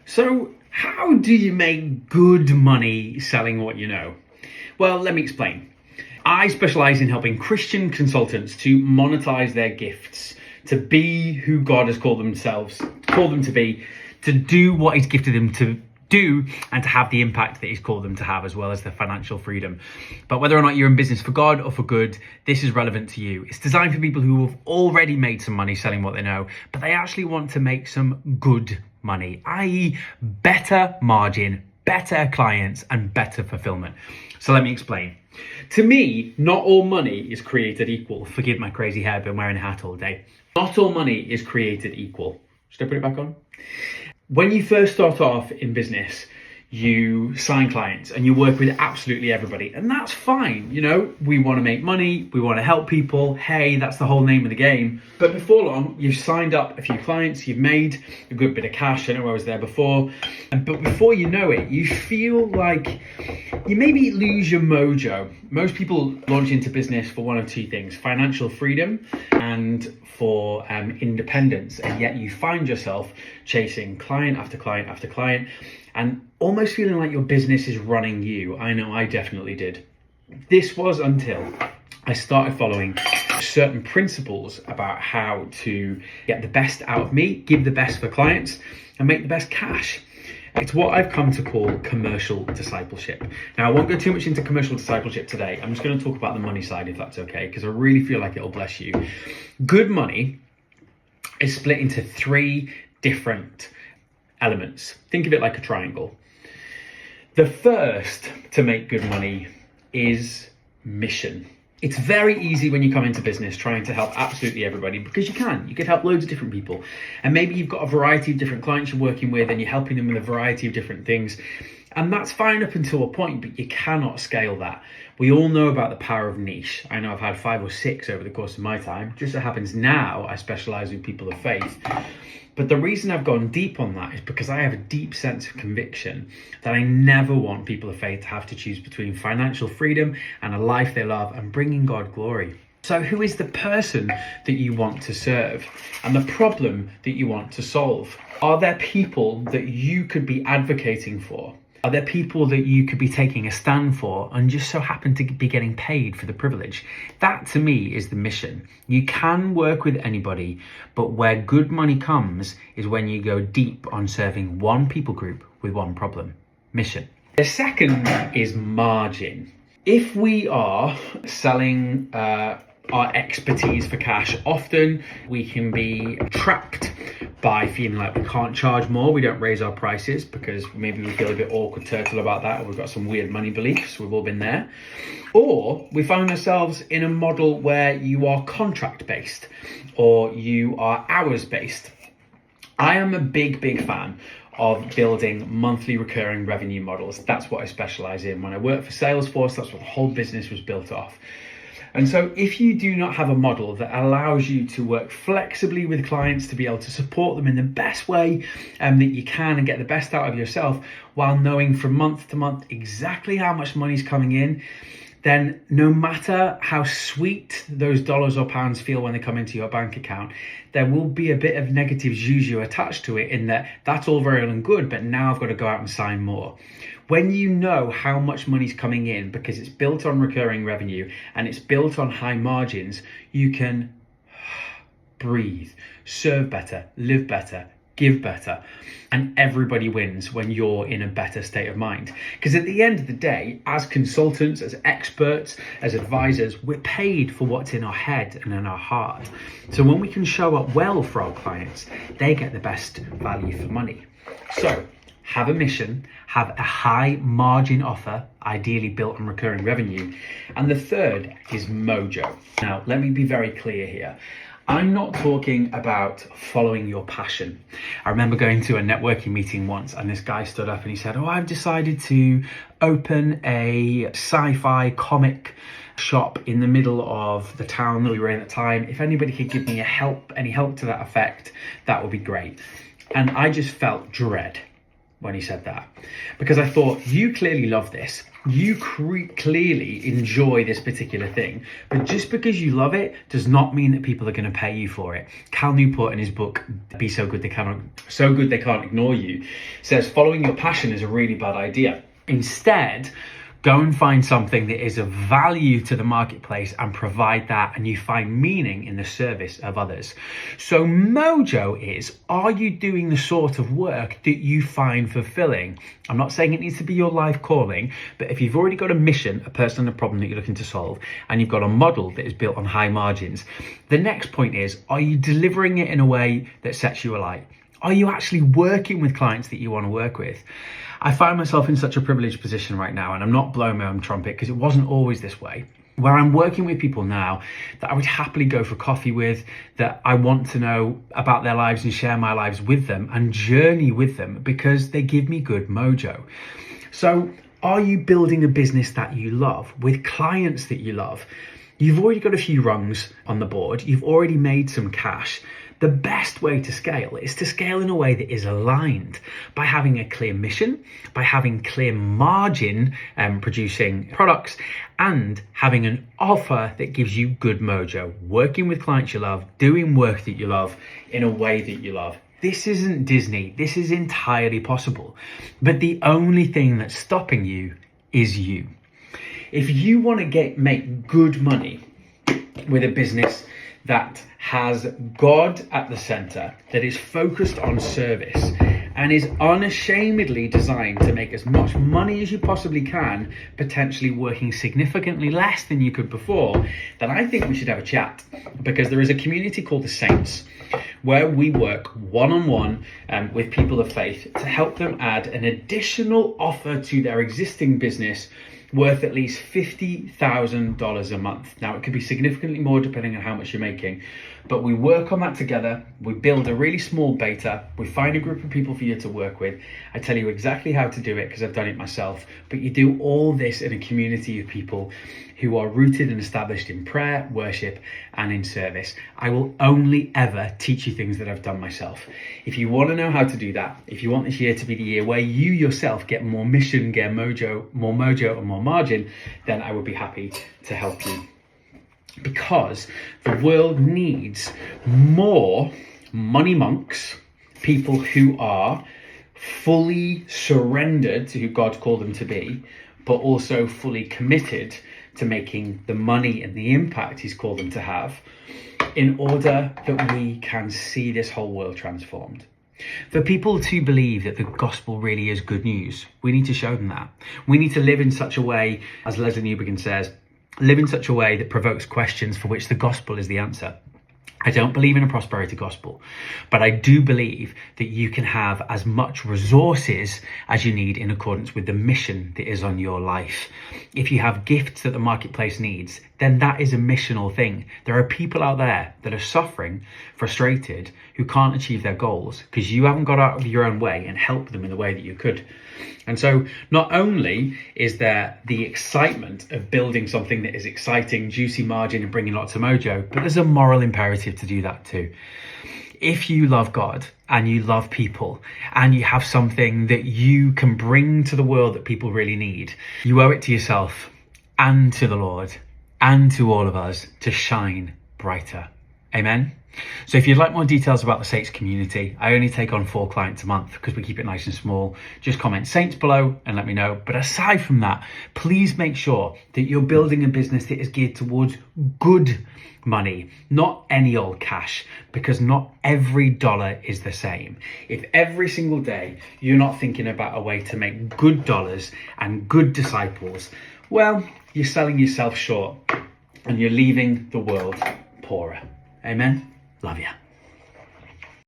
So, how do you make good money selling what you know? Well, let me explain. I specialize in helping Christian consultants to monetize their gifts, to be who God has called them to be, to do what He's gifted them to do, and to have the impact that He's called them to have, as well as the financial freedom. But whether or not you're in business for God or for good, this is relevant to you. It's designed for people who have already made some money selling what they know, but they actually want to make some good money, i.e. better margin, better clients, and better fulfillment. So let me explain. To me, not all money is created equal. Forgive my crazy hair, been wearing a hat all day. Not all money is created equal. Should I put it back on? When you first start off in business, you sign clients and you work with absolutely everybody, and that's fine. You know, we want to make money, we want to help people. Hey, that's the whole name of the game. But before long, you've signed up a few clients, you've made a good bit of cash. I know I was there before, but before you know it, you feel like you maybe lose your mojo. Most people launch into business for one of two things: financial freedom and for independence, and yet you find yourself chasing client after client after client and almost feeling like your business is running you. I know I definitely did. This was until I started following certain principles about how to get the best out of me, give the best for clients, and make the best cash. It's what I've come to call commercial discipleship. Now, I won't go too much into commercial discipleship today. I'm just going to talk about the money side, if that's okay, because I really feel like it'll bless you. Good money is split into three different elements. Think of it like a triangle. The first to make good money is mission. It's very easy when you come into business trying to help absolutely everybody, because you could help loads of different people. And maybe you've got a variety of different clients you're working with and you're helping them with a variety of different things. And that's fine up until a point, but you cannot scale that. We all know about the power of niche. I know I've had 5 or 6 over the course of my time. Just so happens now I specialize with people of faith. But the reason I've gone deep on that is because I have a deep sense of conviction that I never want people of faith to have to choose between financial freedom and a life they love and bringing God glory. So who is the person that you want to serve and the problem that you want to solve? Are there people that you could be advocating for? Are there people that you could be taking a stand for and just so happen to be getting paid for the privilege? That to me is the mission. You can work with anybody, but where good money comes is when you go deep on serving one people group with one problem: mission. The second is margin. If we are selling our expertise for cash, often we can be trapped by feeling like we can't charge more. We don't raise our prices because maybe we feel a bit awkward turtle about that, or we've got some weird money beliefs. We've all been there. Or we find ourselves in a model where you are contract based or you are hours based. I am a big fan of building monthly recurring revenue models. That's what I specialize in. When I worked for Salesforce, that's what the whole business was built off. And so if you do not have a model that allows you to work flexibly with clients to be able to support them in the best way that you can and get the best out of yourself while knowing from month to month exactly how much money's coming in, then no matter how sweet those dollars or pounds feel when they come into your bank account, there will be a bit of negative juju attached to it, in that that's all very well and good, but now I've got to go out and sign more. When you know how much money's coming in because it's built on recurring revenue and it's built on high margins, you can breathe, serve better, live better, give better, and everybody wins when you're in a better state of mind. Because at the end of the day, as consultants, as experts, as advisors, we're paid for what's in our head and in our heart. So when we can show up well for our clients, they get the best value for money. So have a mission, have a high margin offer, ideally built on recurring revenue. And the third is mojo. Now, let me be very clear here. I'm not talking about following your passion. I remember going to a networking meeting once and this guy stood up and he said, I've decided to open a sci-fi comic shop in the middle of the town that we were in at the time. If anybody could give me any help to that effect, that would be great. And I just felt dread when he said that, because I thought, you clearly love this. You clearly enjoy this particular thing, but just because you love it does not mean that people are going to pay you for it. Cal Newport, in his book Be So Good They Can't Ignore You, says following your passion is a really bad idea. Instead, go and find something that is of value to the marketplace and provide that, and you find meaning in the service of others. So Mojo is, are you doing the sort of work that you find fulfilling? I'm not saying it needs to be your life calling, but if you've already got a mission, a person, and a problem that you're looking to solve, and you've got a model that is built on high margins, the next point is, are you delivering it in a way that sets you alight? Are you actually working with clients that you want to work with? I find myself in such a privileged position right now, and I'm not blowing my own trumpet because it wasn't always this way, where I'm working with people now that I would happily go for coffee with, that I want to know about their lives and share my lives with them and journey with them because they give me good mojo. So are you building a business that you love with clients that you love? You've already got a few rungs on the board. You've already made some cash. The best way to scale is to scale in a way that is aligned by having a clear mission, by having clear margin producing products, and having an offer that gives you good mojo, working with clients you love, doing work that you love in a way that you love. This isn't Disney. This is entirely possible. But the only thing that's stopping you is you. If you want to make good money with a business that has God at the center, that is focused on service, and is unashamedly designed to make as much money as you possibly can, potentially working significantly less than you could before, then I think we should have a chat, because there is a community called the Saints where we work one-on-one with people of faith to help them add an additional offer to their existing business worth at least $50,000 a month. Now, it could be significantly more depending on how much you're making, but we work on that together. We build a really small beta. We find a group of people for you to work with. I tell you exactly how to do it because I've done it myself, but you do all this in a community of people who are rooted and established in prayer, worship, and in service. I will only ever teach you things that I've done myself. If you want to know how to do that, if you want this year to be the year where you yourself get more mission, get mojo, and more margin, then I would be happy to help you. Because the world needs more money monks, people who are fully surrendered to who God called them to be, but also fully committed to making the money and the impact he's called them to have, in order that we can see this whole world transformed. For people to believe that the gospel really is good news, we need to show them that. We need to live in such a way, as Leslie Newbigin says, live in such a way that provokes questions for which the gospel is the answer. I don't believe in a prosperity gospel, but I do believe that you can have as much resources as you need in accordance with the mission that is on your life. If you have gifts that the marketplace needs, then that is a missional thing. There are people out there that are suffering, frustrated, who can't achieve their goals because you haven't got out of your own way and helped them in the way that you could. And so not only is there the excitement of building something that is exciting, juicy margin and bringing lots of mojo, but there's a moral imperative to do that too. If you love God and you love people and you have something that you can bring to the world that people really need, you owe it to yourself and to the Lord and to all of us to shine brighter. Amen. So if you'd like more details about the Saints community, I only take on 4 clients a month because we keep it nice and small. Just comment Saints below and let me know. But aside from that, please make sure that you're building a business that is geared towards good money, not any old cash, because not every dollar is the same. If every single day you're not thinking about a way to make good dollars and good disciples, well, you're selling yourself short and you're leaving the world poorer. Amen. Love ya.